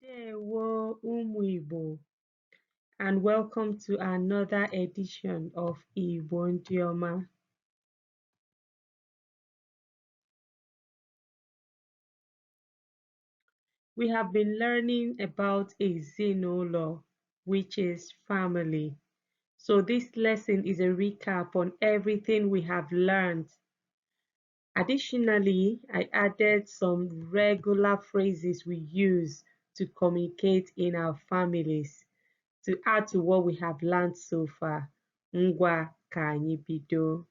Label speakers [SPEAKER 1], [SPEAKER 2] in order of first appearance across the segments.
[SPEAKER 1] Ndewo ụmụ Igbo, and welcome to another edition of Igbo Ndị Ọma. We have been learning about ezinụlọ, which is family. So this lesson is a recap on everything we have learned. Additionally, I added some regular phrases we use to communicate in our families to add to what we have learned so far. Ngwa ka anyị bido.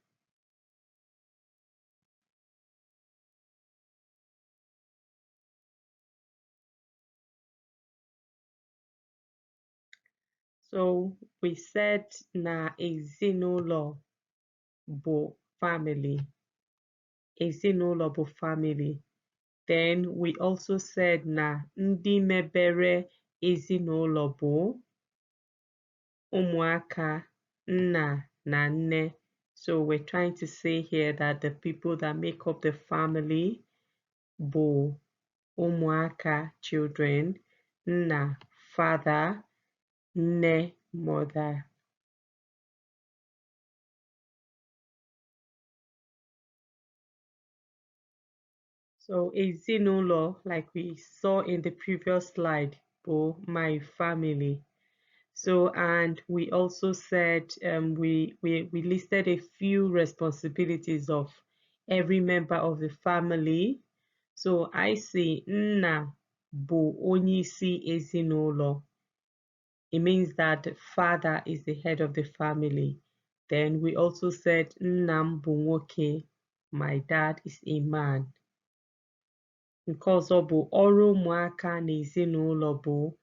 [SPEAKER 1] So we said na ezinụlọ bụ family. Ezinụlọ bụ family. Then we also said na ndị mebere ezinụlọ bụ ụmụaka, nna na nne. So we're trying to say here that the people that make up the family bụ ụmụaka, children, nna, father, nne, mother. So ezinụlọ, like we saw in the previous slide, bụ my family. So, and we also said we listed a few responsibilities of every member of the family. So I say nna bụ onyeisi ezinụlọ. It means that the father is the head of the family. Then we also said nnam bụ nwoke. My dad is a man. Nke ọzọ bụ ọrụ ụmụaka n'ezinụlọ bụ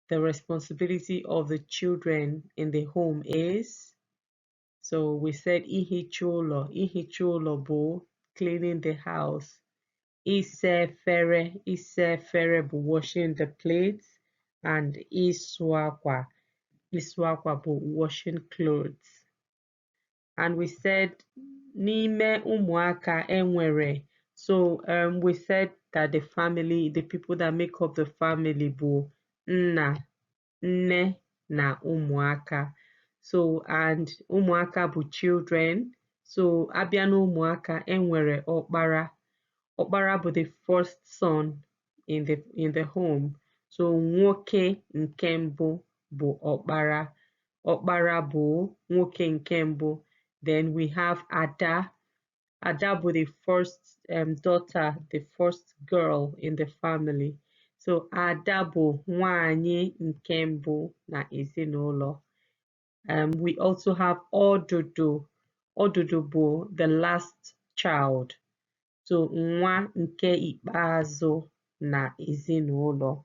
[SPEAKER 1] the responsibility of the children in the home is. So we said ihicha ụlọ. Ihicha ụlọ bụ cleaning the house. Isa efere. Isa efere bụ washing the plates. And ịsụ akwa. Ịsụ akwa bụ washing clothes. And we said n'ime ụmụaka enwere. So we said that the family, the people that make up the family bụ nna, nne na ụmụaka. So and ụmụaka bụ children. So abịa na ụmụaka enwere ọkpara. Ọkpara bụ the first son in the home. So nwoke nke mbụ bụ ọkpara. Ọkpara bụ nwoke nke mbụ. Then we have Ada. Ada bụ the first daughter, the first girl in the family. So Ada bụ nwanyị nke mbụ na ezinụlọ. We also have Odudu. Odudu bụ the last child. So nwa nke ikpeazụ na ezinụlọ.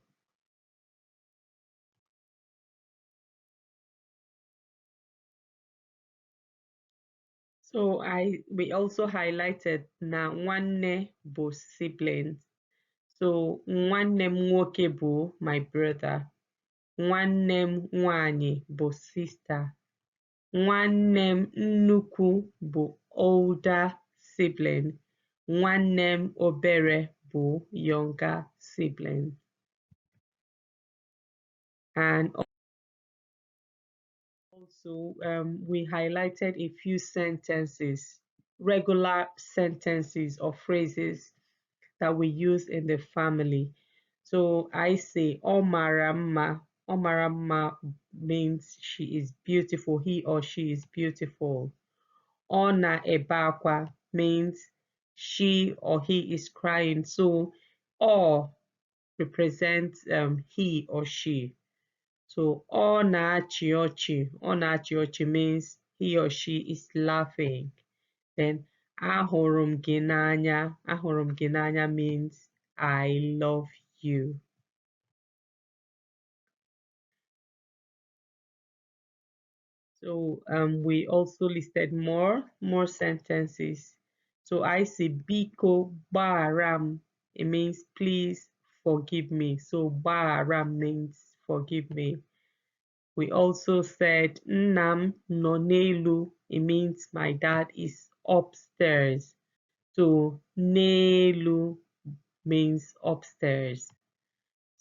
[SPEAKER 1] So we also highlighted na nwanne bụ siblings. So nwanne m nwoke bụ my brother. Nwanne m nwanyị bụ sister. Nwanne m nnukwu bụ older sibling. Nwanne m obere bụ younger sibling. And also we highlighted a few sentences, regular sentences or phrases that we use in the family. So I say Omara mma. Omara mma means she is beautiful, he or she is beautiful. Ona ebakwa means she or he is crying. So or represents he or she. So ọna-achị ọchị. Ọna-achị ọchị means he or she is laughing. Then ahụrụ m gị n'anya. Ahụrụ m gị n'anya means I love you. So we also listed more sentences. So I say biko baram. It means please forgive me. So baram means forgive me. We also said nnam no n'elu. It means my dad is upstairs. So n'elu means upstairs.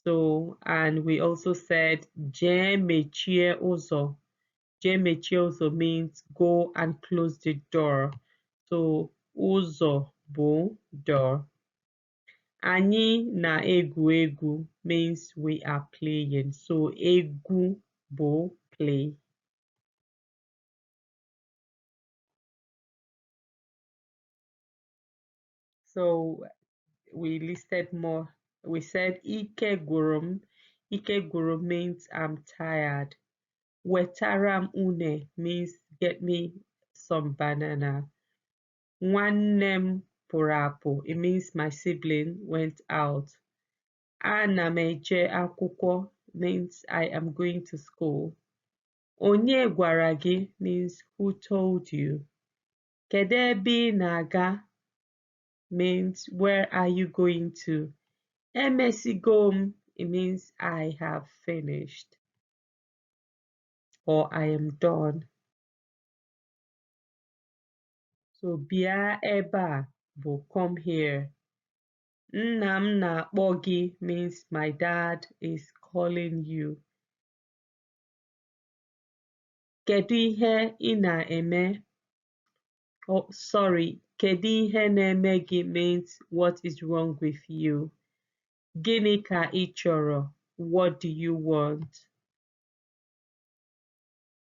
[SPEAKER 1] So, and we also said je mechie ụzọ. Je mechie ụzọ means go and close the door. So, ụzọ bụ door. Anyị na-egwu egwu means we are playing. So egwu bụ play. So we listed more. We said ike gwụrụ m. Ike gwụrụ means I'm tired. Wetara m une means get me some banana. Nwanne m pụrụ apụ. It means my sibling went out. Ana m eje akwụkwọ means I am going to school. Onye gwara gị means who told you. Kedu ebe ị na-aga means where are you going to. Emesigo m, it means I have finished or I am done. So bịa ebe a bụ come here. Nna m na-akpọ gị means my dad is calling you. Kedu ihe ị na-eme? Oh, sorry. Kedu ihe na-eme gị means what is wrong with you. Gịnị ka ị chọrọ? What do you want?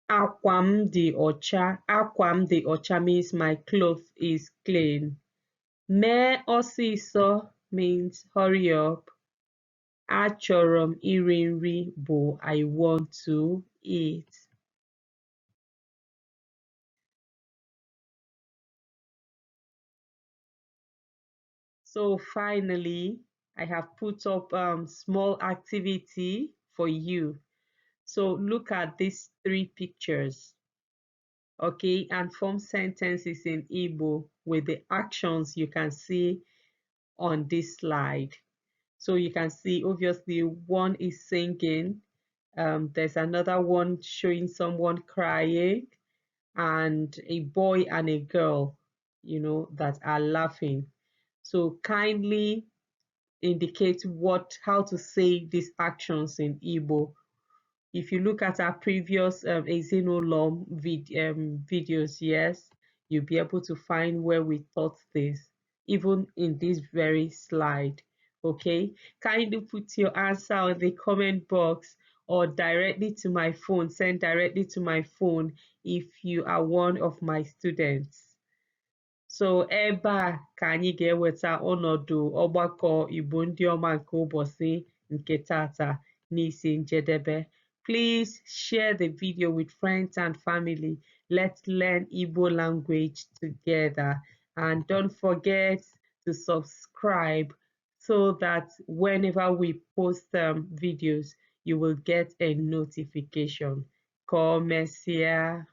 [SPEAKER 1] Akwa m dị ọcha. Akwa m dị ọcha means my cloth is clean. Mee ọsịsọ means hurry up. Achọrọ m iri nri bụ I want to eat. So finally, I have put up small activity for you. So look at these three pictures, okay, and form sentences in Igbo with the actions you can see on this slide. So you can see, obviously, one is singing, there's another one showing someone crying, and a boy and a girl, that are laughing. So kindly indicate how to say these actions in Igbo. If you look at our previous Ezinụlọ videos, yes, you'll be able to find where we taught this, even in this very slide. Okay, kindly put your answer in the comment box or directly to my phone. Send directly to my phone if you are one of my students. So ebe a ka anyị ga-eweta ọnọdụ ọgbakọ Igbo ndị ọma nke ụbọchị nke tata n'isi njedebe. Please share the video with friends and family. Let's learn Igbo language together. And don't forget to subscribe so that whenever we post videos, you will get a notification. Ka o mesịa.